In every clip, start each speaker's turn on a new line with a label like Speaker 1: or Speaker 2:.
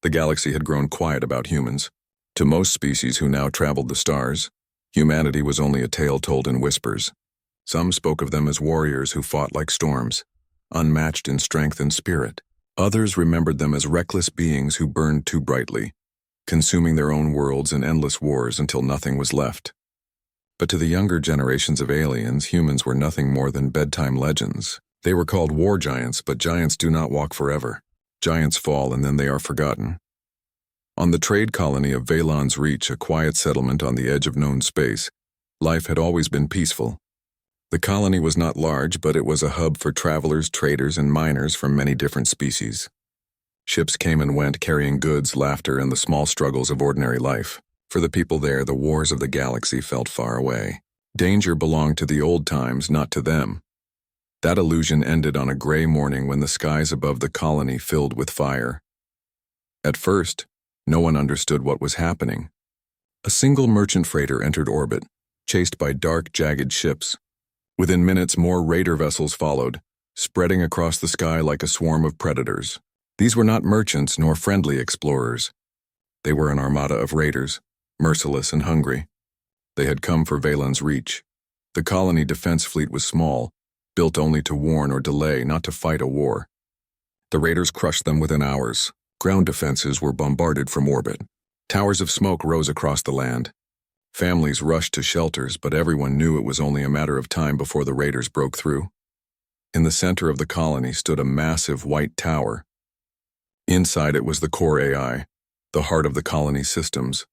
Speaker 1: The galaxy had grown quiet about humans. To most species who now traveled the stars, humanity was only a tale told in whispers. Some spoke of them as warriors who fought like storms, unmatched in strength and spirit. Others remembered them as reckless beings who burned too brightly, consuming their own worlds in endless wars until nothing was left. But to the younger generations of aliens, humans were nothing more than bedtime legends. They were called war giants, but giants do not walk forever. Giants fall and then they are forgotten. On the trade colony of Valon's Reach, a quiet settlement on the edge of known space, life had always been peaceful. The colony was not large, but it was a hub for travelers, traders, and miners from many different species. Ships came and went, carrying goods, laughter, and the small struggles of ordinary life. For the people there, the wars of the galaxy felt far away. Danger belonged to the old times, not to them. That illusion ended on a gray morning when the skies above the colony filled with fire. At first, no one understood what was happening. A single merchant freighter entered orbit, chased by dark, jagged ships. Within minutes, more raider vessels followed, spreading across the sky like a swarm of predators. These were not merchants nor friendly explorers. They were an armada of raiders, merciless and hungry. They had come for Valon's Reach. The colony defense fleet was small, built only to warn or delay, not to fight a war. The raiders crushed them within hours. Ground defenses were bombarded from orbit. Towers of smoke rose across the land. Families rushed to shelters, but everyone knew it was only a matter of time before the raiders broke through. In the center of the colony stood a massive white tower. Inside it was the core AI, the heart of the colony's systems.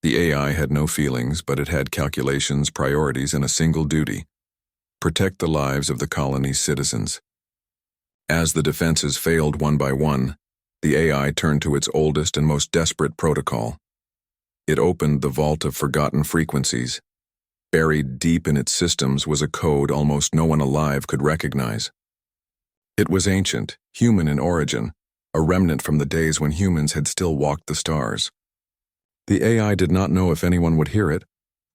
Speaker 1: The AI had no feelings, but it had calculations, priorities, and a single duty: protect the lives of the colony's citizens. As the defenses failed one by one, the AI turned to its oldest and most desperate protocol. It opened the vault of forgotten frequencies. Buried deep in its systems was a code almost no one alive could recognize. It was ancient, human in origin, a remnant from the days when humans had still walked the stars. The AI did not know if anyone would hear it,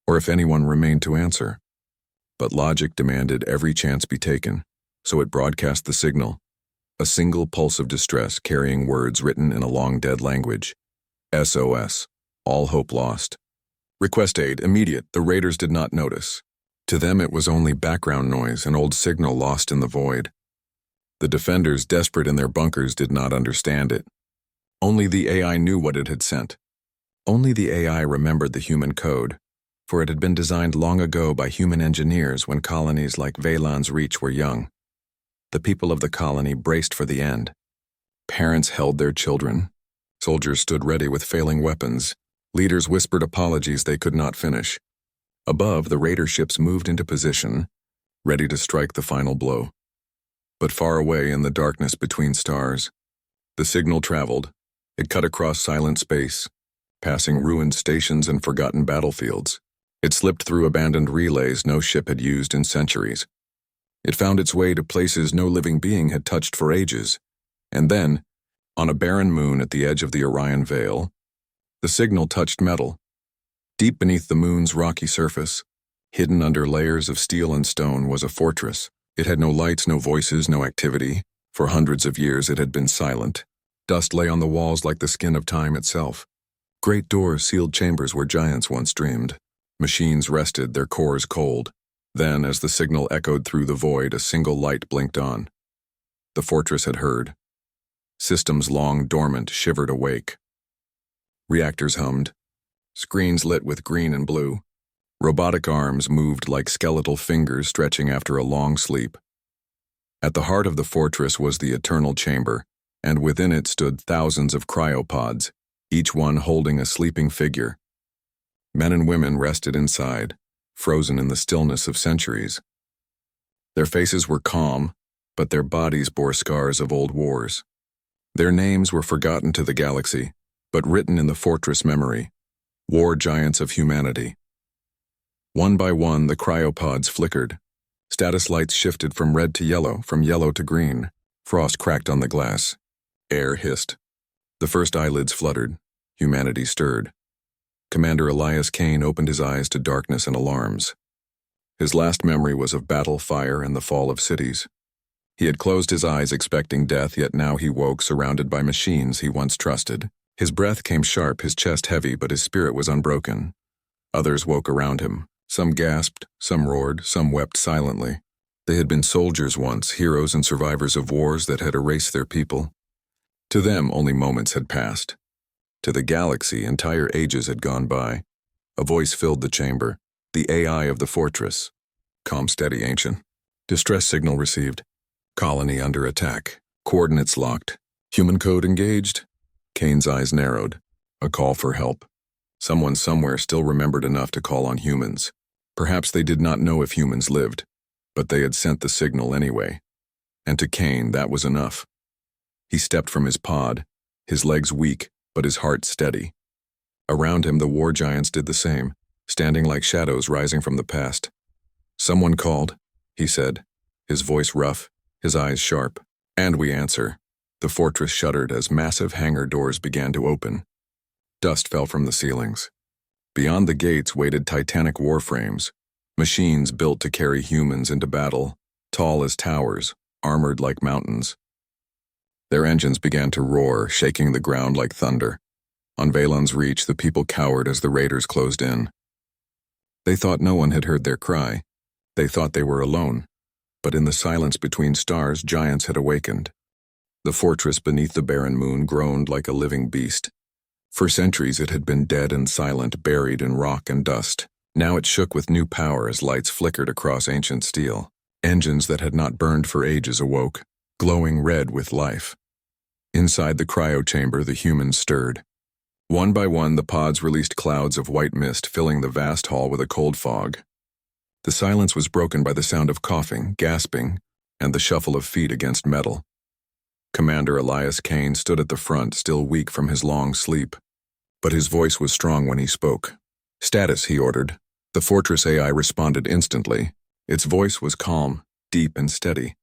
Speaker 1: or if anyone remained to answer. But logic demanded every chance be taken, so it broadcast the signal, a single pulse of distress carrying words written in a long-dead language. SOS. All hope lost. Request aid, immediate. The raiders did not notice. To them it was only background noise, an old signal lost in the void. The defenders, desperate in their bunkers, did not understand it. Only the AI knew what it had sent. Only the AI remembered the human code, for it had been designed long ago by human engineers when colonies like Valon's Reach were young. The people of the colony braced for the end. Parents held their children. Soldiers stood ready with failing weapons. Leaders whispered apologies they could not finish. Above, the raider ships moved into position, ready to strike the final blow. But far away in the darkness between stars, the signal traveled. It cut across silent space, passing ruined stations and forgotten battlefields. It slipped through abandoned relays no ship had used in centuries. It found its way to places no living being had touched for ages. And then, on a barren moon at the edge of the Orion Veil, the signal touched metal. Deep beneath the moon's rocky surface, hidden under layers of steel and stone, was a fortress. It had no lights, no voices, no activity. For hundreds of years it had been silent. Dust lay on the walls like the skin of time itself. Great doors sealed chambers where giants once dreamed. Machines rested, their cores cold. Then, as the signal echoed through the void, a single light blinked on. The fortress had heard. Systems long dormant shivered awake. Reactors hummed. Screens lit with green and blue. Robotic arms moved like skeletal fingers stretching after a long sleep. At the heart of the fortress was the eternal chamber, and within it stood thousands of cryopods, each one holding a sleeping figure. Men and women rested inside, frozen in the stillness of centuries. Their faces were calm, but their bodies bore scars of old wars. Their names were forgotten to the galaxy, but written in the fortress memory: war giants of humanity. One by one, the cryopods flickered. Status lights shifted from red to yellow, from yellow to green. Frost cracked on the glass. Air hissed. The first eyelids fluttered. Humanity stirred. Commander Elias Kane opened his eyes to darkness and alarms. His last memory was of battle, fire, and the fall of cities. He had closed his eyes expecting death, yet now he woke surrounded by machines he once trusted. His breath came sharp, his chest heavy, but his spirit was unbroken. Others woke around him. Some gasped, some roared, some wept silently. They had been soldiers once, heroes and survivors of wars that had erased their people. To them, only moments had passed. To the galaxy, entire ages had gone by. A voice filled the chamber. The AI of the fortress. Calm, steady, ancient. Distress signal received. Colony under attack. Coordinates locked. Human code engaged. Kane's eyes narrowed. A call for help. Someone somewhere still remembered enough to call on humans. Perhaps they did not know if humans lived, but they had sent the signal anyway. And to Kane, that was enough. He stepped from his pod, his legs weak, but his heart steady. Around him, the war giants did the same, standing like shadows rising from the past. "Someone called," he said, his voice rough, his eyes sharp. "And we answer." The fortress shuddered as massive hangar doors began to open. Dust fell from the ceilings. Beyond the gates waited titanic warframes, machines built to carry humans into battle, tall as towers, armored like mountains. Their engines began to roar, shaking the ground like thunder. On Valon's reach, the people cowered as the raiders closed in. They thought no one had heard their cry. They thought they were alone. But in the silence between stars, giants had awakened. The fortress beneath the barren moon groaned like a living beast. For centuries it had been dead and silent, buried in rock and dust. Now it shook with new power as lights flickered across ancient steel. Engines that had not burned for ages awoke, glowing red with life. Inside the cryo chamber, the humans stirred. One by one, the pods released clouds of white mist, filling the vast hall with a cold fog. The silence was broken by the sound of coughing, gasping, and the shuffle of feet against metal. Commander Elias Kane stood at the front, still weak from his long sleep. But his voice was strong when he spoke. "Status," he ordered. The fortress AI responded instantly. Its voice was calm, deep and steady,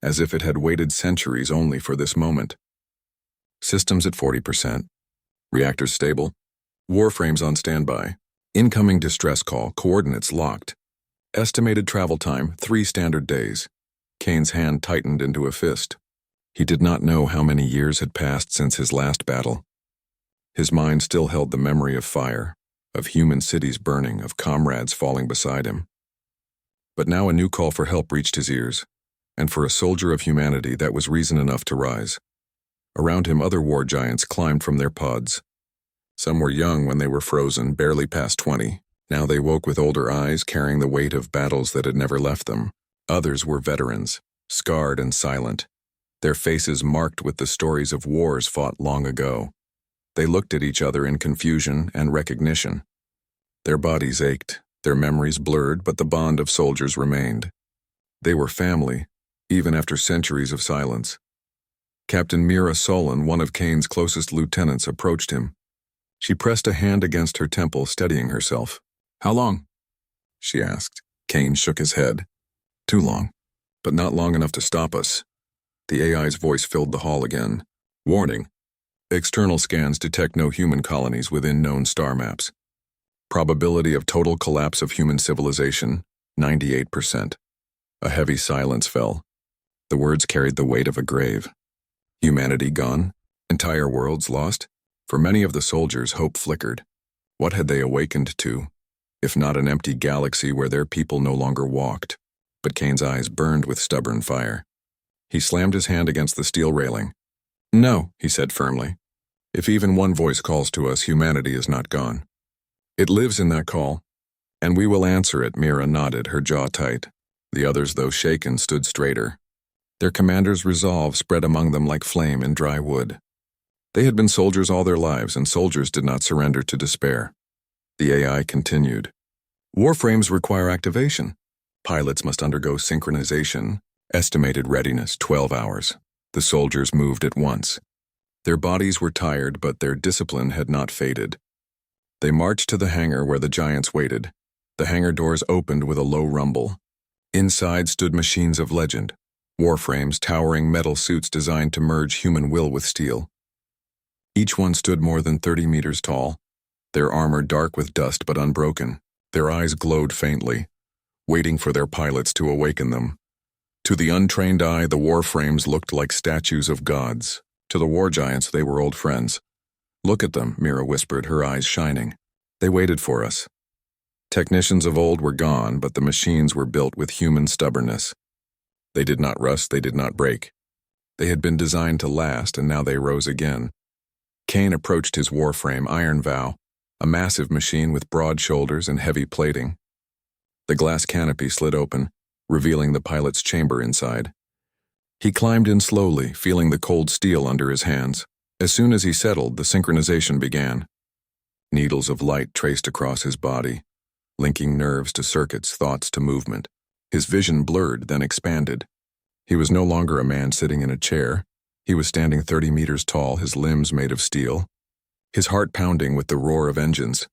Speaker 1: as if it had waited centuries only for this moment. "Systems at 40%. Reactors stable. Warframes on standby. Incoming distress call, coordinates locked. Estimated travel time, 3 standard days." Kane's hand tightened into a fist. He did not know how many years had passed since his last battle. His mind still held the memory of fire, of human cities burning, of comrades falling beside him. But now a new call for help reached his ears, and for a soldier of humanity that was reason enough to rise. Around him, other war giants climbed from their pods. Some were young when they were frozen, barely past 20. Now they woke with older eyes, carrying the weight of battles that had never left them. Others were veterans, scarred and silent, their faces marked with the stories of wars fought long ago. They looked at each other in confusion and recognition. Their bodies ached, their memories blurred, but the bond of soldiers remained. They were family, even after centuries of silence. Captain Mira Solon, one of Kane's closest lieutenants, approached him. She pressed a hand against her temple, steadying herself. "How long?" she asked. Kane shook his head. "Too long, but not long enough to stop us." The AI's voice filled the hall again. "Warning. External scans detect no human colonies within known star maps. Probability of total collapse of human civilization, 98%. A heavy silence fell. The words carried the weight of a grave. Humanity gone? Entire worlds lost? For many of the soldiers, hope flickered. What had they awakened to, if not an empty galaxy where their people no longer walked? But Kane's eyes burned with stubborn fire. He slammed his hand against the steel railing. "No," he said firmly. "If even one voice calls to us, humanity is not gone. It lives in that call, and we will answer it." Mira nodded, her jaw tight. The others, though shaken, stood straighter. Their commander's resolve spread among them like flame in dry wood. They had been soldiers all their lives, and soldiers did not surrender to despair. The AI continued. "Warframes require activation. Pilots must undergo synchronization. Estimated readiness, 12 hours. The soldiers moved at once. Their bodies were tired, but their discipline had not faded. They marched to the hangar where the giants waited. The hangar doors opened with a low rumble. Inside stood machines of legend, warframes, towering metal suits designed to merge human will with steel. Each one stood more than 30 meters tall, their armor dark with dust but unbroken. Their eyes glowed faintly, waiting for their pilots to awaken them. To the untrained eye, the warframes looked like statues of gods. To the war giants, they were old friends. Look at them, Mira whispered, her eyes shining. They waited for us. Technicians of old were gone, but the machines were built with human stubbornness. They did not rust, they did not break. They had been designed to last, and now they rose again. Kane approached his warframe, Iron Vow, a massive machine with broad shoulders and heavy plating. The glass canopy slid open, revealing the pilot's chamber inside. He climbed in slowly, feeling the cold steel under his hands. As soon as he settled, the synchronization began. Needles of light traced across his body, linking nerves to circuits, thoughts to movement. His vision blurred, then expanded. He was no longer a man sitting in a chair. He was standing 30 meters tall, his limbs made of steel, his heart pounding with the roar of engines.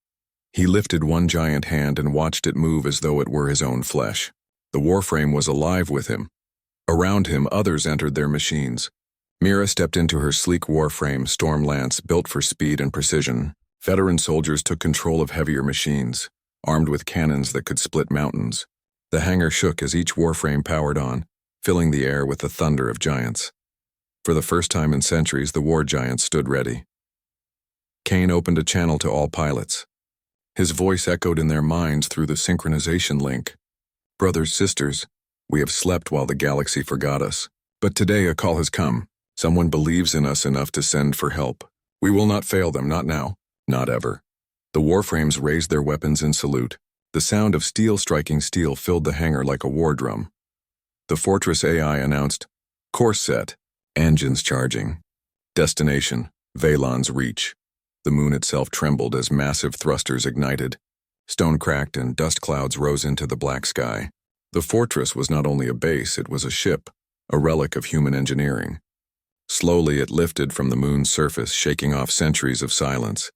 Speaker 1: He lifted one giant hand and watched it move as though it were his own flesh. The warframe was alive with him. Around him, others entered their machines. Mira stepped into her sleek warframe, Storm Lance, built for speed and precision. Veteran soldiers took control of heavier machines, armed with cannons that could split mountains. The hangar shook as each warframe powered on, filling the air with the thunder of giants. For the first time in centuries, the war giants stood ready. Kane opened a channel to all pilots. His voice echoed in their minds through the synchronization link. Brothers, sisters, we have slept while the galaxy forgot us. But today a call has come. Someone believes in us enough to send for help. We will not fail them, not now, not ever. The warframes raised their weapons in salute. The sound of steel striking steel filled the hangar like a war drum. The Fortress AI announced, course set, engines charging. Destination, Valon's Reach. The moon itself trembled as massive thrusters ignited. Stone cracked and dust clouds rose into the black sky. The fortress was not only a base, it was a ship, a relic of human engineering. Slowly it lifted from the moon's surface, shaking off centuries of silence.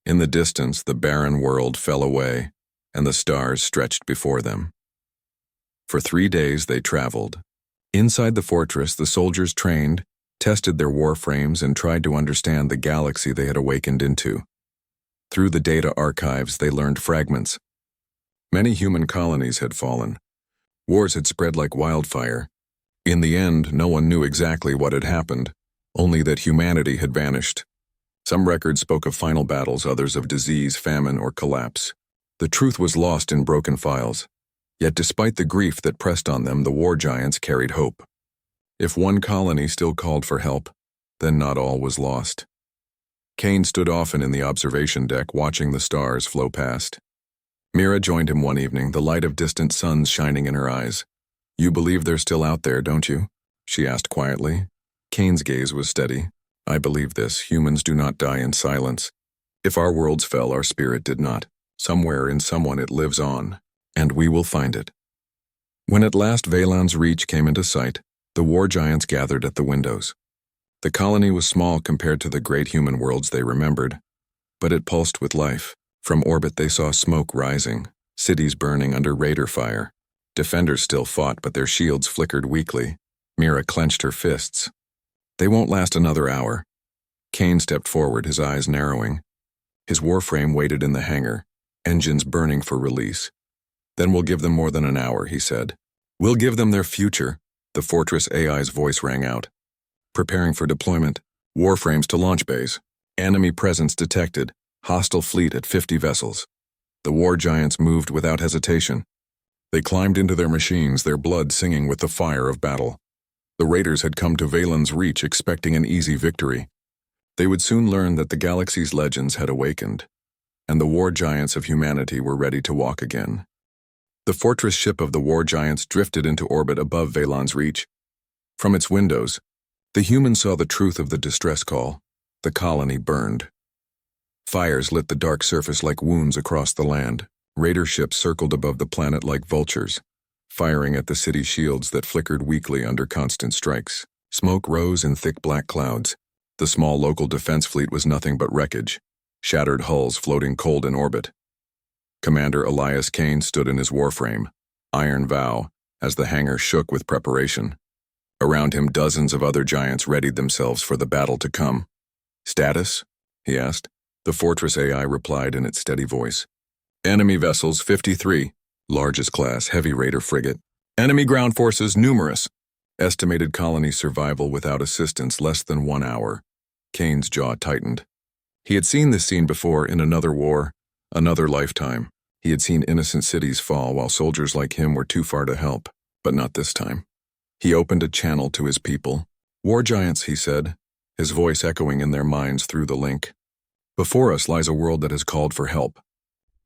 Speaker 1: In the distance, the barren world fell away, and the stars stretched before them. For 3 days they traveled. Inside the fortress, the soldiers trained, tested their warframes, and tried to understand the galaxy they had awakened into. Through the data archives, they learned fragments. Many human colonies had fallen. Wars had spread like wildfire. In the end, no one knew exactly what had happened, only that humanity had vanished. Some records spoke of final battles, others of disease, famine, or collapse. The truth was lost in broken files. Yet despite the grief that pressed on them, the war giants carried hope. If one colony still called for help, then not all was lost. Kane stood often in the observation deck, watching the stars flow past. Mira joined him one evening, the light of distant suns shining in her eyes. You believe they're still out there, don't you? She asked quietly. Kane's gaze was steady. I believe this. Humans do not die in silence. If our worlds fell, our spirit did not. Somewhere in someone it lives on, and we will find it. When at last Valon's Reach came into sight, the war giants gathered at the windows. The colony was small compared to the great human worlds they remembered, but it pulsed with life. From orbit they saw smoke rising, cities burning under raider fire. Defenders still fought, but their shields flickered weakly. Mira clenched her fists. They won't last another hour. Kane stepped forward, his eyes narrowing. His warframe waited in the hangar, engines burning for release. Then we'll give them more than an hour, he said. We'll give them their future. The Fortress AI's voice rang out. Preparing for deployment. Warframes to launch bays. Enemy presence detected. Hostile fleet at 50 vessels. The war giants moved without hesitation. They climbed into their machines, their blood singing with the fire of battle. The raiders had come to Valon's Reach expecting an easy victory. They would soon learn that the galaxy's legends had awakened, and the war giants of humanity were ready to walk again. The fortress ship of the war giants drifted into orbit above Valon's Reach. From its windows, the humans saw the truth of the distress call. The colony burned. Fires lit the dark surface like wounds across the land. Raider ships circled above the planet like vultures, firing at the city shields that flickered weakly under constant strikes. Smoke rose in thick black clouds. The small local defense fleet was nothing but wreckage, shattered hulls floating cold in orbit. Commander Elias Kane stood in his warframe, Iron Vow, as the hangar shook with preparation. Around him, dozens of other giants readied themselves for the battle to come. Status? He asked. The Fortress AI replied in its steady voice. Enemy vessels 53, largest class heavy raider frigate. Enemy ground forces numerous. Estimated colony survival without assistance less than 1 hour. Kane's jaw tightened. He had seen this scene before in another war, another lifetime. He had seen innocent cities fall while soldiers like him were too far to help, but not this time. He opened a channel to his people. War giants, he said, his voice echoing in their minds through the link. Before us lies a world that has called for help.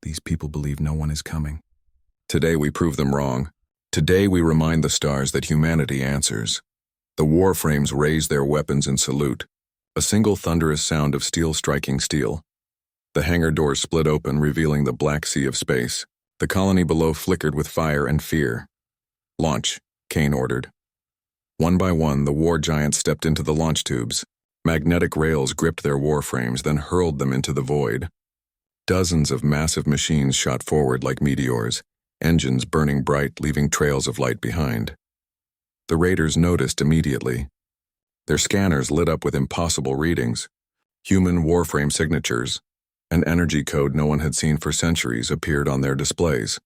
Speaker 1: These people believe no one is coming. Today we prove them wrong. Today we remind the stars that humanity answers. The warframes raise their weapons in salute. A single thunderous sound of steel striking steel. The hangar doors split open, revealing the black sea of space. The colony below flickered with fire and fear. Launch, Kane ordered. One by one, the war giants stepped into the launch tubes. Magnetic rails gripped their warframes, then hurled them into the void. Dozens of massive machines shot forward like meteors, engines burning bright, leaving trails of light behind. The raiders noticed immediately. Their scanners lit up with impossible readings. Human warframe signatures. An energy code no one had seen for centuries appeared on their displays.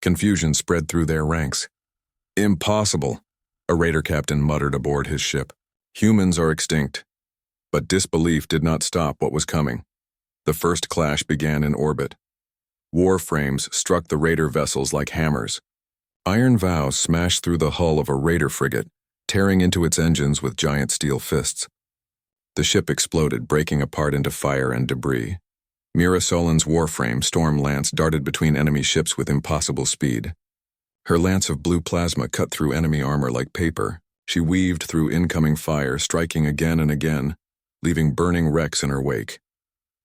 Speaker 1: Confusion spread through their ranks. Impossible, a raider captain muttered aboard his ship. Humans are extinct. But disbelief did not stop what was coming. The first clash began in orbit. Warframes struck the raider vessels like hammers. Iron vows smashed through the hull of a raider frigate, tearing into its engines with giant steel fists. The ship exploded, breaking apart into fire and debris. Mira Solin's warframe, Storm Lance, darted between enemy ships with impossible speed. Her lance of blue plasma cut through enemy armor like paper. She weaved through incoming fire, striking again and again, leaving burning wrecks in her wake.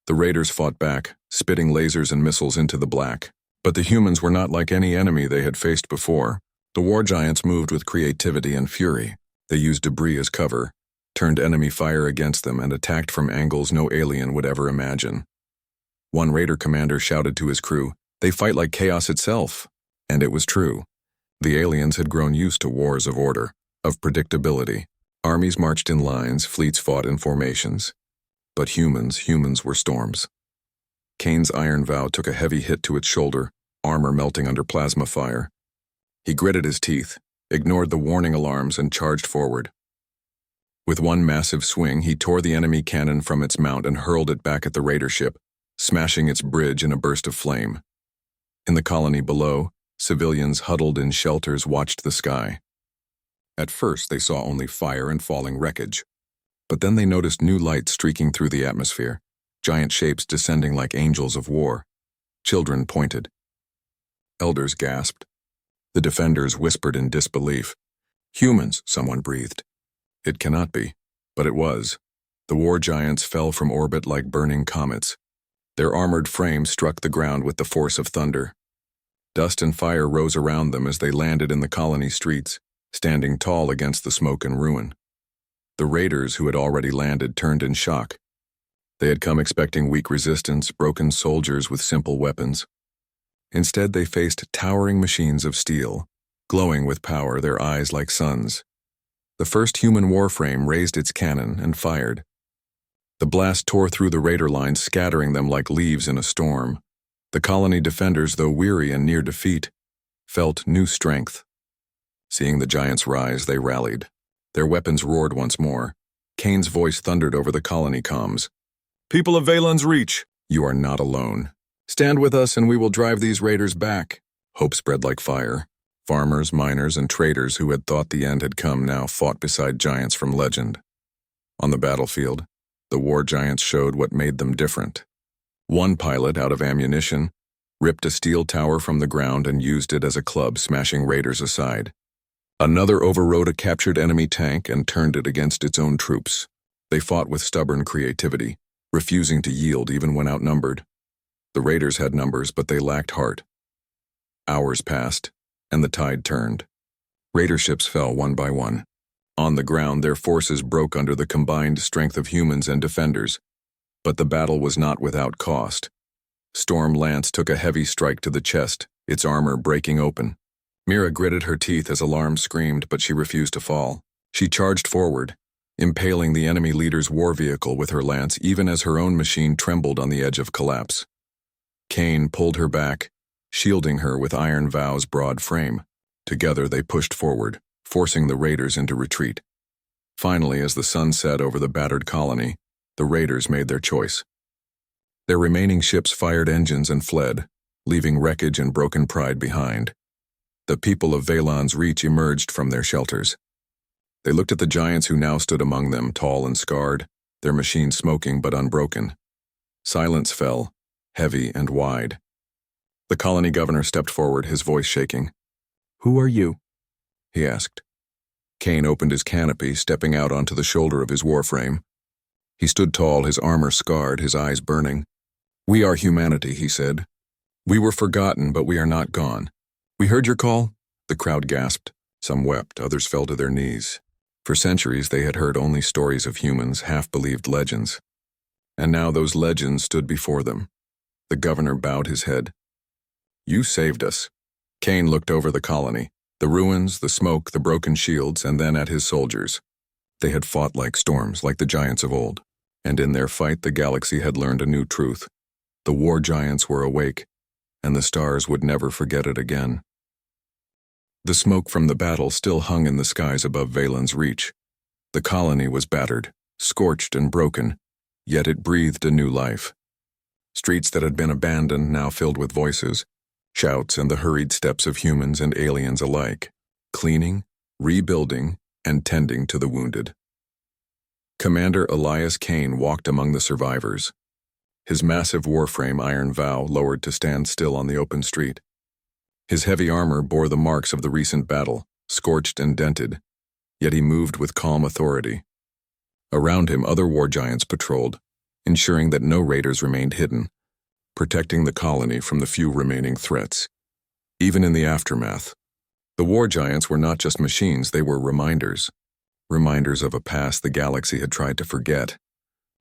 Speaker 1: The raiders fought back, spitting lasers and missiles into the black. But the humans were not like any enemy they had faced before. The war giants moved with creativity and fury. They used debris as cover, turned enemy fire against them, and attacked from angles no alien would ever imagine. One raider commander shouted to his crew, "They fight like chaos itself." And it was true. The aliens had grown used to wars of order, of predictability. Armies marched in lines, fleets fought in formations. But humans were storms. Kane's iron vow took a heavy hit to its shoulder, armor melting under plasma fire. He gritted his teeth, ignored the warning alarms, and charged forward. With one massive swing, he tore the enemy cannon from its mount and hurled it back at the raider ship, smashing its bridge in a burst of flame. In the colony below, civilians huddled in shelters watched the sky. At first, they saw only fire and falling wreckage. But then they noticed new lights streaking through the atmosphere, giant shapes descending like angels of war. Children pointed. Elders gasped. The defenders whispered in disbelief. "Humans," someone breathed. It cannot be, but it was. The war giants fell from orbit like burning comets. Their armored frames struck the ground with the force of thunder. Dust and fire rose around them as they landed in the colony streets, standing tall against the smoke and ruin. The raiders who had already landed turned in shock. They had come expecting weak resistance, broken soldiers with simple weapons. Instead, they faced towering machines of steel, glowing with power, their eyes like suns. The first human warframe raised its cannon and fired. The blast tore through the raider lines, scattering them like leaves in a storm. The colony defenders, though weary and near defeat, felt new strength. Seeing the giants rise, they rallied. Their weapons roared once more. Kane's voice thundered over the colony comms. "People of Valen's Reach, you are not alone. Stand with us and we will drive these raiders back." Hope spread like fire. Farmers, miners, and traders who had thought the end had come now fought beside giants from legend. On the battlefield, the war giants showed what made them different. One pilot, out of ammunition, ripped a steel tower from the ground and used it as a club, smashing raiders aside. Another overrode a captured enemy tank and turned it against its own troops. They fought with stubborn creativity, refusing to yield even when outnumbered. The raiders had numbers, but they lacked heart. Hours passed, and the tide turned. Raider ships fell one by one. On the ground, their forces broke under the combined strength of humans and defenders. But the battle was not without cost. Storm Lance took a heavy strike to the chest, its armor breaking open. Mira gritted her teeth as alarm screamed, but she refused to fall. She charged forward, impaling the enemy leader's war vehicle with her lance even as her own machine trembled on the edge of collapse. Kane pulled her back, shielding her with Iron Vow's broad frame. Together they pushed forward, forcing the raiders into retreat. Finally, as the sun set over the battered colony, the raiders made their choice. Their remaining ships fired engines and fled, leaving wreckage and broken pride behind. The people of Vaylon's Reach emerged from their shelters. They looked at the giants who now stood among them, tall and scarred, their machines smoking but unbroken. Silence fell, heavy and wide. The colony governor stepped forward, his voice shaking. "Who are you?" he asked. Kane opened his canopy, stepping out onto the shoulder of his warframe. He stood tall, his armor scarred, his eyes burning. "We are humanity," he said. "We were forgotten, but we are not gone." "We heard your call?" The crowd gasped. Some wept, others fell to their knees. For centuries they had heard only stories of humans, half-believed legends. And now those legends stood before them. The governor bowed his head. "You saved us." Kane looked over the colony, the ruins, the smoke, the broken shields, and then at his soldiers. They had fought like storms, like the giants of old. And in their fight the galaxy had learned a new truth. The war giants were awake, and the stars would never forget it again. The smoke from the battle still hung in the skies above Vaylon's Reach. The colony was battered, scorched and broken, yet it breathed a new life. Streets that had been abandoned now filled with voices, shouts and the hurried steps of humans and aliens alike, cleaning, rebuilding, and tending to the wounded. Commander Elias Kane walked among the survivors. His massive warframe iron vow lowered to stand still on the open street. His heavy armor bore the marks of the recent battle, scorched and dented, yet he moved with calm authority. Around him other war giants patrolled, ensuring that no raiders remained hidden, protecting the colony from the few remaining threats. Even in the aftermath, the war giants were not just machines, they were reminders. Reminders of a past the galaxy had tried to forget,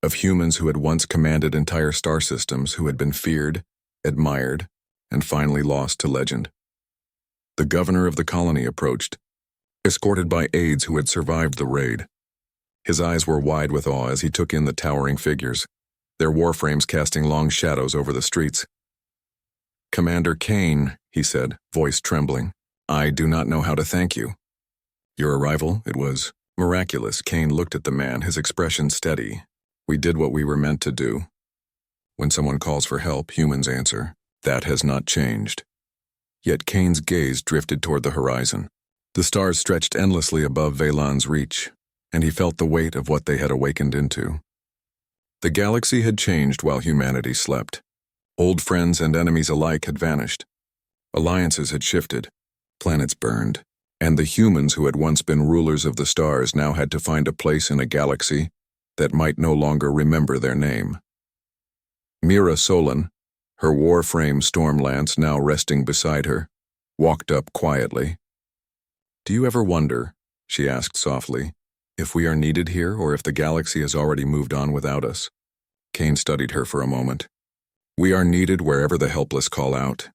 Speaker 1: of humans who had once commanded entire star systems, who had been feared, admired, and finally lost to legend. The governor of the colony approached, escorted by aides who had survived the raid. His eyes were wide with awe as he took in the towering figures, their warframes casting long shadows over the streets. "Commander Kane," he said, voice trembling, "I do not know how to thank you. Your arrival, it was miraculous." Kane looked at the man, his expression steady. "We did what we were meant to do. When someone calls for help, humans answer. That has not changed." Yet Kane's gaze drifted toward the horizon. The stars stretched endlessly above Vaylon's Reach, and he felt the weight of what they had awakened into. The galaxy had changed while humanity slept. Old friends and enemies alike had vanished. Alliances had shifted, planets burned, and the humans who had once been rulers of the stars now had to find a place in a galaxy that might no longer remember their name. Mira Solon, her warframe Stormlance now resting beside her, walked up quietly. "Do you ever wonder," she asked softly, "if we are needed here or if the galaxy has already moved on without us?" Kane studied her for a moment. "We are needed wherever the helpless call out.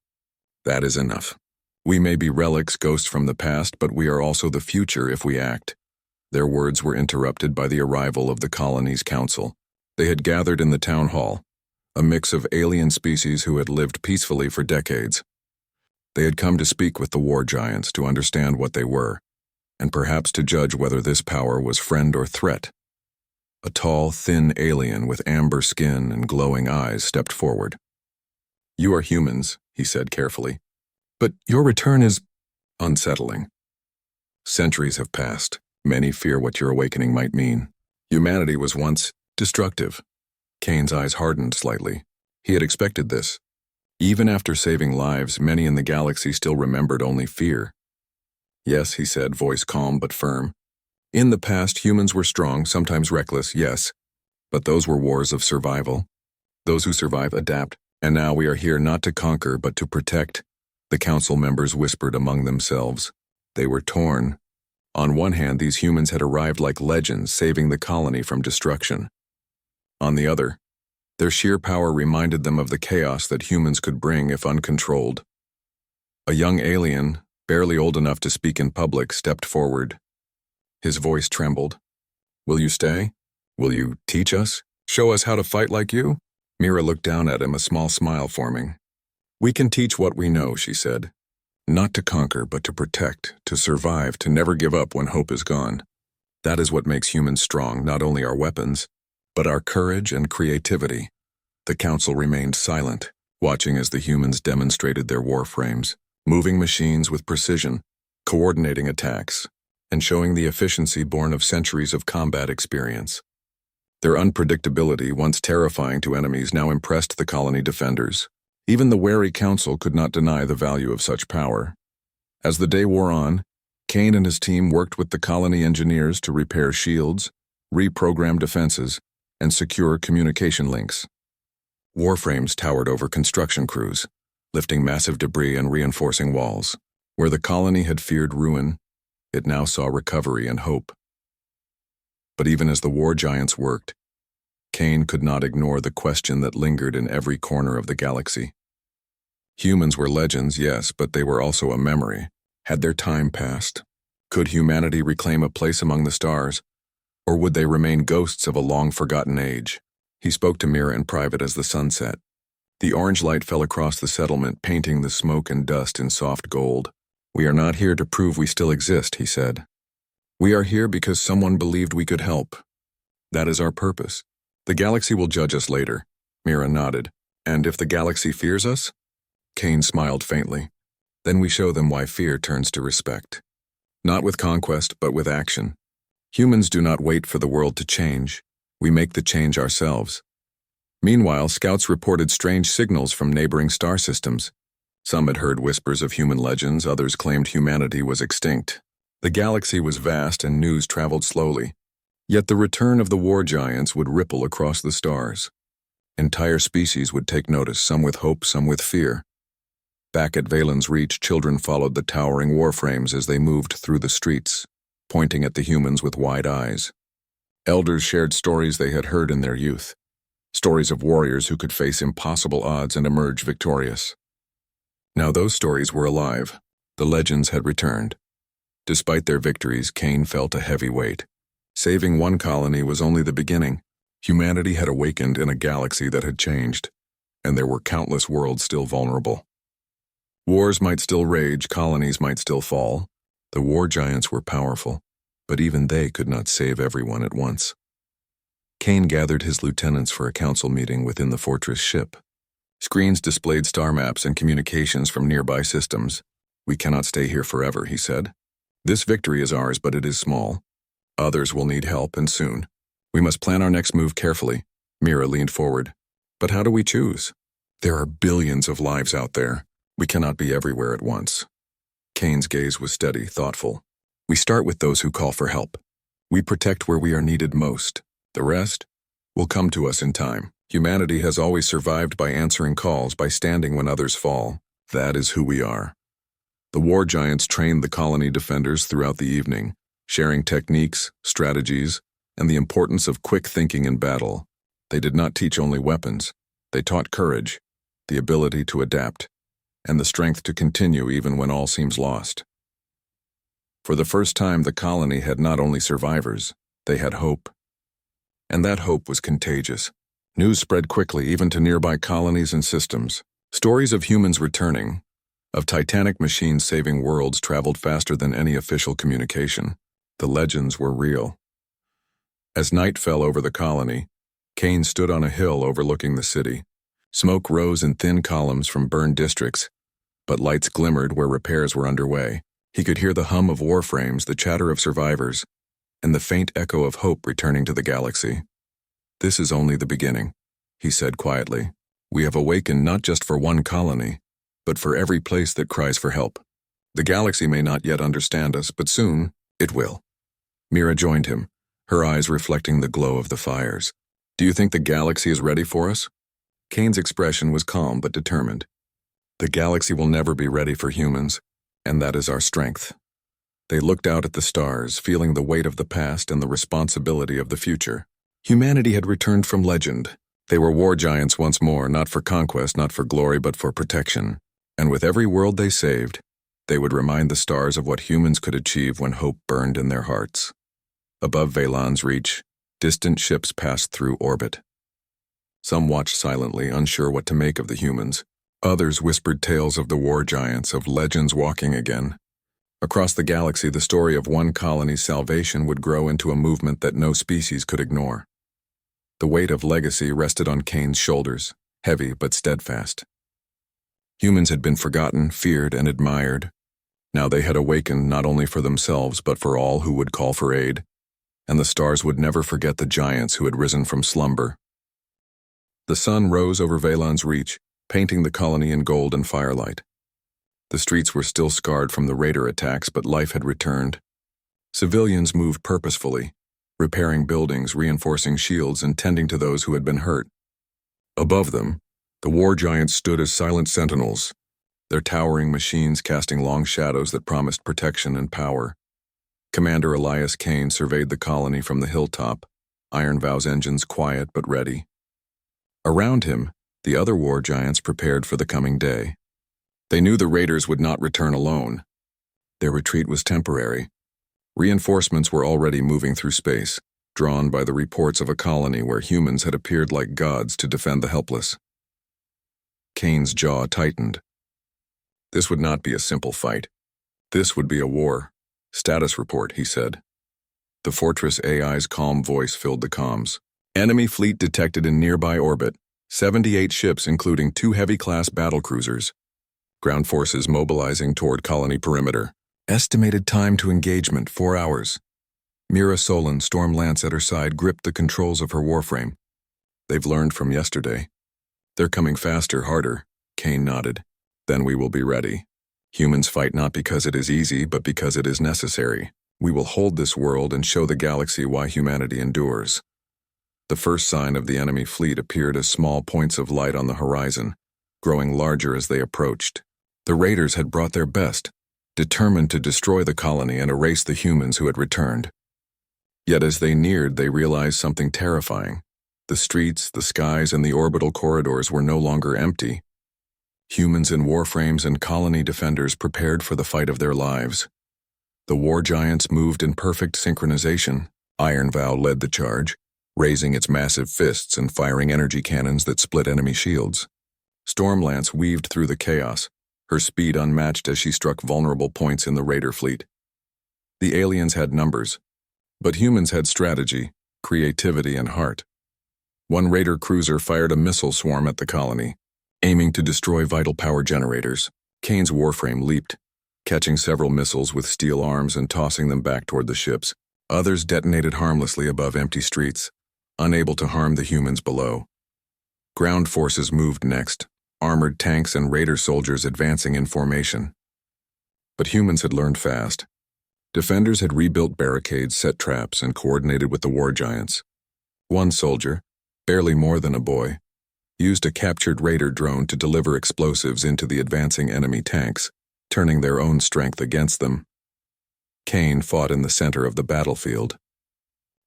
Speaker 1: That is enough. We may be relics, ghosts from the past, but we are also the future if we act." Their words were interrupted by the arrival of the colony's council. They had gathered in the town hall, a mix of alien species who had lived peacefully for decades. They had come to speak with the war giants, to understand what they were, and perhaps to judge whether this power was friend or threat. A tall, thin alien with amber skin and glowing eyes stepped forward. "You are humans," he said carefully, "but your return is unsettling. Centuries have passed. Many fear what your awakening might mean. Humanity was once destructive." Kane's eyes hardened slightly. He had expected this. Even after saving lives, many in the galaxy still remembered only fear. "Yes," he said, voice calm but firm. "In the past, humans were strong, sometimes reckless, yes. But those were wars of survival. Those who survive adapt, and now we are here not to conquer but to protect." The council members whispered among themselves. They were torn. On one hand, these humans had arrived like legends, saving the colony from destruction. On the other, their sheer power reminded them of the chaos that humans could bring if uncontrolled. A young alien, barely old enough to speak in public, stepped forward. His voice trembled. "Will you stay? Will you teach us? Show us how to fight like you?" Mira looked down at him, a small smile forming. "We can teach what we know," she said. "Not to conquer, but to protect, to survive, to never give up when hope is gone. That is what makes humans strong, not only our weapons, but our courage and creativity. The council remained silent, watching as the humans demonstrated their warframes, moving machines with precision, coordinating attacks, and showing the efficiency born of centuries of combat experience. Their unpredictability, once terrifying to enemies, now impressed the colony defenders. Even the wary council could not deny the value of such power. As the day wore on, Kane and his team worked with the colony engineers to repair shields, reprogram defenses, and secure communication links. Warframes towered over construction crews, lifting massive debris and reinforcing walls. Where the colony had feared ruin, it now saw recovery and hope. But even as the war giants worked, Kane could not ignore the question that lingered in every corner of the galaxy. Humans were legends, yes, but they were also a memory. Had their time passed? Could humanity reclaim a place among the stars? Or would they remain ghosts of a long-forgotten age? He spoke to Mira in private as the sun set. The orange light fell across the settlement, painting the smoke and dust in soft gold. "We are not here to prove we still exist," he said. "We are here because someone believed we could help. That is our purpose. The galaxy will judge us later." Mira nodded. "And if the galaxy fears us?" Kane smiled faintly. "Then we show them why fear turns to respect. Not with conquest, but with action. Humans do not wait for the world to change. We make the change ourselves." Meanwhile, scouts reported strange signals from neighboring star systems. Some had heard whispers of human legends, others claimed humanity was extinct. The galaxy was vast and news traveled slowly. Yet the return of the war giants would ripple across the stars. Entire species would take notice, some with hope, some with fear. Back at Valen's Reach, children followed the towering warframes as they moved through the streets, pointing at the humans with wide eyes. Elders shared stories they had heard in their youth, stories of warriors who could face impossible odds and emerge victorious. Now those stories were alive. The legends had returned. Despite their victories, Kane felt a heavy weight. Saving one colony was only the beginning. Humanity had awakened in a galaxy that had changed, and there were countless worlds still vulnerable. Wars might still rage, colonies might still fall. The war giants were powerful, but even they could not save everyone at once. Kane gathered his lieutenants for a council meeting within the fortress ship. Screens displayed star maps and communications from nearby systems. "We cannot stay here forever," he said. "This victory is ours, but it is small. Others will need help, and soon. We must plan our next move carefully." Mira leaned forward. "But how do we choose? There are billions of lives out there. We cannot be everywhere at once." Kane's gaze was steady, thoughtful. "We start with those who call for help. We protect where we are needed most. The rest will come to us in time. Humanity has always survived by answering calls, by standing when others fall. That is who we are." The war giants trained the colony defenders throughout the evening, sharing techniques, strategies, and the importance of quick thinking in battle. They did not teach only weapons. They taught courage, the ability to adapt, and the strength to continue even when all seems lost. For the first time, the colony had not only survivors, they had hope. And that hope was contagious. News spread quickly, even to nearby colonies and systems. Stories of humans returning, of titanic machines saving worlds, traveled faster than any official communication. The legends were real. As night fell over the colony, Kane stood on a hill overlooking the city. Smoke rose in thin columns from burned districts, but lights glimmered where repairs were underway. He could hear the hum of warframes, the chatter of survivors, and the faint echo of hope returning to the galaxy. "This is only the beginning," he said quietly. "We have awakened not just for one colony, but for every place that cries for help. The galaxy may not yet understand us, but soon it will." Mira joined him, her eyes reflecting the glow of the fires. "Do you think the galaxy is ready for us?" Kane's expression was calm but determined. "The galaxy will never be ready for humans, and that is our strength." They looked out at the stars, feeling the weight of the past and the responsibility of the future. Humanity had returned from legend. They were war giants once more, not for conquest, not for glory, but for protection. And with every world they saved, they would remind the stars of what humans could achieve when hope burned in their hearts. Above Valen's Reach, distant ships passed through orbit. Some watched silently, unsure what to make of the humans. Others whispered tales of the war giants, of legends walking again. Across the galaxy, the story of one colony's salvation would grow into a movement that no species could ignore. The weight of legacy rested on Kane's shoulders, heavy but steadfast. Humans had been forgotten, feared, and admired. Now they had awakened not only for themselves but for all who would call for aid, and the stars would never forget the giants who had risen from slumber. The sun rose over Valan's Reach, painting the colony in gold and firelight. The streets were still scarred from the raider attacks, but life had returned. Civilians moved purposefully, repairing buildings, reinforcing shields, and tending to those who had been hurt. Above them, the war giants stood as silent sentinels, their towering machines casting long shadows that promised protection and power. Commander Elias Kane surveyed the colony from the hilltop, Iron Vow's engines quiet but ready. Around him, the other war giants prepared for the coming day. They knew the raiders would not return alone. Their retreat was temporary. Reinforcements were already moving through space, drawn by the reports of a colony where humans had appeared like gods to defend the helpless. Kane's jaw tightened. This would not be a simple fight. This would be a war. Status report, he said. The Fortress AI's calm voice filled the comms. Enemy fleet detected in nearby orbit. 78 ships including 2 heavy-class battlecruisers. Ground forces mobilizing toward colony perimeter. Estimated time to engagement, 4 hours. Mira Solon, Storm Lance at her side, gripped the controls of her warframe. They've learned from yesterday. They're coming faster, harder. Kane nodded. Then we will be ready. Humans fight not because it is easy, but because it is necessary. We will hold this world and show the galaxy why humanity endures. The first sign of the enemy fleet appeared as small points of light on the horizon, growing larger as they approached. The raiders had brought their best, determined to destroy the colony and erase the humans who had returned. Yet as they neared, they realized something terrifying. The streets, the skies, and the orbital corridors were no longer empty. Humans in warframes and colony defenders prepared for the fight of their lives. The war giants moved in perfect synchronization. Iron Vow led the charge, raising its massive fists and firing energy cannons that split enemy shields. Stormlance weaved through the chaos, her speed unmatched as she struck vulnerable points in the raider fleet. The aliens had numbers, but humans had strategy, creativity, and heart. One raider cruiser fired a missile swarm at the colony, aiming to destroy vital power generators. Kane's warframe leaped, catching several missiles with steel arms and tossing them back toward the ships. Others detonated harmlessly above empty streets, unable to harm the humans below. Ground forces moved next, armored tanks and raider soldiers advancing in formation. But humans had learned fast. Defenders had rebuilt barricades, set traps, and coordinated with the war giants. One soldier, barely more than a boy, used a captured raider drone to deliver explosives into the advancing enemy tanks, turning their own strength against them. Kane fought in the center of the battlefield.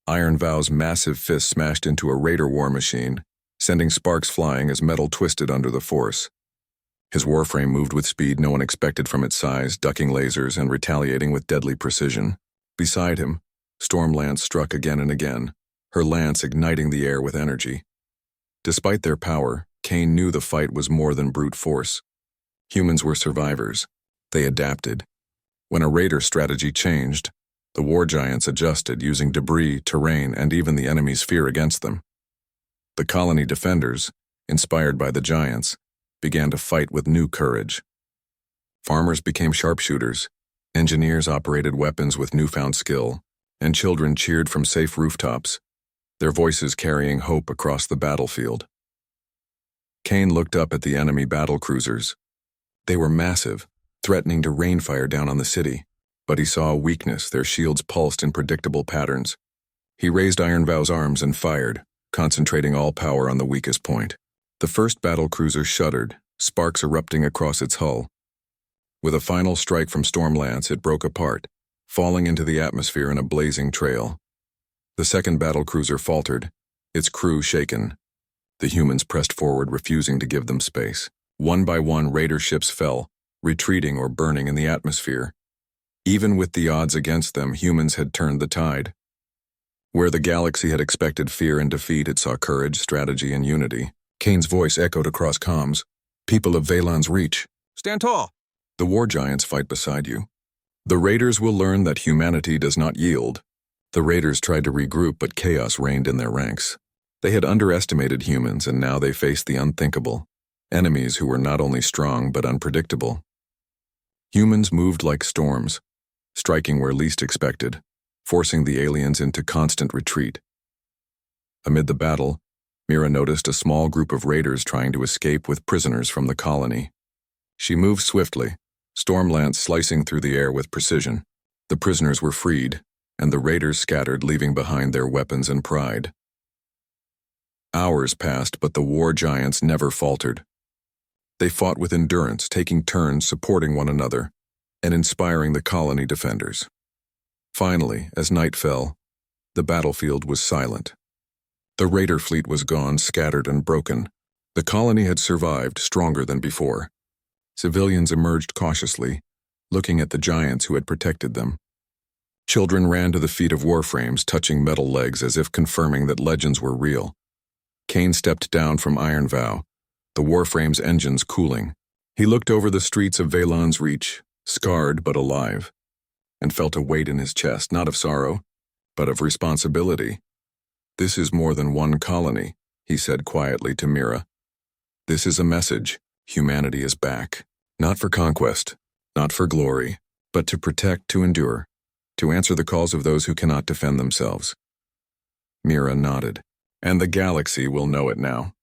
Speaker 1: Iron Vow's massive fist smashed into a raider war machine, sending sparks flying as metal twisted under the force. His warframe moved with speed no one expected from its size, ducking lasers and retaliating with deadly precision. Beside him, Stormlance struck again and again, her lance igniting the air with energy. Despite their power, Kane knew the fight was more than brute force. Humans were survivors. They adapted. When a raider strategy changed, the war giants adjusted, using debris, terrain, and even the enemy's fear against them. The colony defenders, inspired by the giants, began to fight with new courage. Farmers became sharpshooters, engineers operated weapons with newfound skill, and children cheered from safe rooftops, their voices carrying hope across the battlefield. Kane looked up at the enemy battlecruisers. They were massive, threatening to rain fire down on the city, but he saw a weakness. Their shields pulsed in predictable patterns. He raised Iron Vow's arms and fired, concentrating all power on the weakest point. The first battlecruiser shuddered, sparks erupting across its hull. With a final strike from Stormlance, it broke apart, falling into the atmosphere in a blazing trail. The second battlecruiser faltered, its crew shaken. The humans pressed forward, refusing to give them space. One by one, raider ships fell, retreating or burning in the atmosphere. Even with the odds against them, humans had turned the tide. Where the galaxy had expected fear and defeat, it saw courage, strategy, and unity. Kane's voice echoed across comms. People of Valan's Reach, stand tall! The war giants fight beside you. The raiders will learn that humanity does not yield. The raiders tried to regroup, but chaos reigned in their ranks. They had underestimated humans, and now they faced the unthinkable, enemies who were not only strong but unpredictable. Humans moved like storms, striking where least expected, forcing the aliens into constant retreat. Amid the battle, Mira noticed a small group of raiders trying to escape with prisoners from the colony. She moved swiftly, storm lance slicing through the air with precision. The prisoners were freed, and the raiders scattered, leaving behind their weapons and pride. Hours passed, but the war giants never faltered. They fought with endurance, taking turns supporting one another and inspiring the colony defenders. Finally, as night fell, the battlefield was silent. The raider fleet was gone, scattered and broken. The colony had survived, stronger than before. Civilians emerged cautiously, looking at the giants who had protected them. Children ran to the feet of warframes, touching metal legs as if confirming that legends were real. Kane stepped down from Iron Vow, the warframe's engines cooling. He looked over the streets of Valon's Reach, scarred but alive, and felt a weight in his chest, not of sorrow, but of responsibility. "This is more than one colony," he said quietly to Mira. "This is a message. Humanity is back. Not for conquest, not for glory, but to protect, to endure, to answer the calls of those who cannot defend themselves." Mira nodded. "And the galaxy will know it now."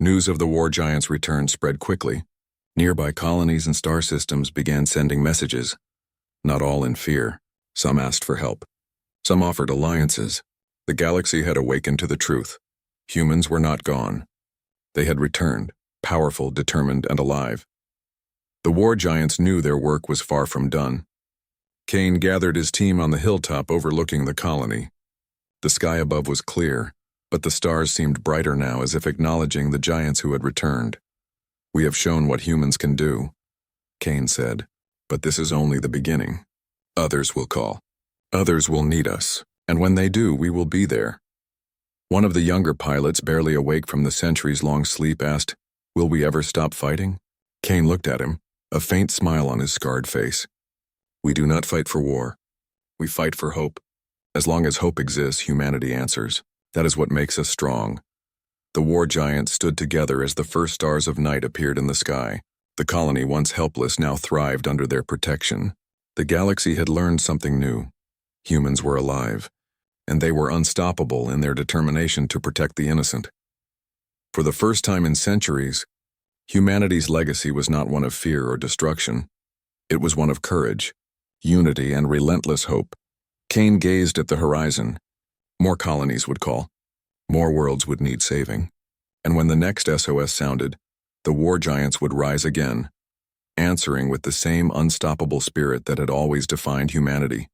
Speaker 1: News of the war giants' return spread quickly. Nearby colonies and star systems began sending messages. Not all in fear. Some asked for help. Some offered alliances. The galaxy had awakened to the truth. Humans were not gone. They had returned, powerful, determined, and alive. The war giants knew their work was far from done. Kane gathered his team on the hilltop overlooking the colony. The sky above was clear, but the stars seemed brighter now, as if acknowledging the giants who had returned. "We have shown what humans can do," Kane said, "but this is only the beginning. Others will call. Others will need us, and when they do, we will be there." One of the younger pilots, barely awake from the centuries-long sleep, asked, "Will we ever stop fighting?" Kane looked at him, a faint smile on his scarred face. "We do not fight for war. We fight for hope. As long as hope exists, humanity answers. That is what makes us strong." The war giants stood together as the first stars of night appeared in the sky. The colony, once helpless, now thrived under their protection. The galaxy had learned something new. Humans were alive, and they were unstoppable in their determination to protect the innocent. For the first time in centuries, humanity's legacy was not one of fear or destruction. It was one of courage, unity, and relentless hope. Kane gazed at the horizon. More colonies would call. More worlds would need saving. And when the next SOS sounded, the war giants would rise again, answering with the same unstoppable spirit that had always defined humanity.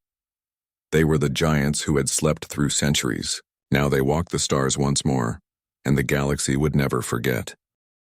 Speaker 1: They were the giants who had slept through centuries. Now they walked the stars once more, and the galaxy would never forget.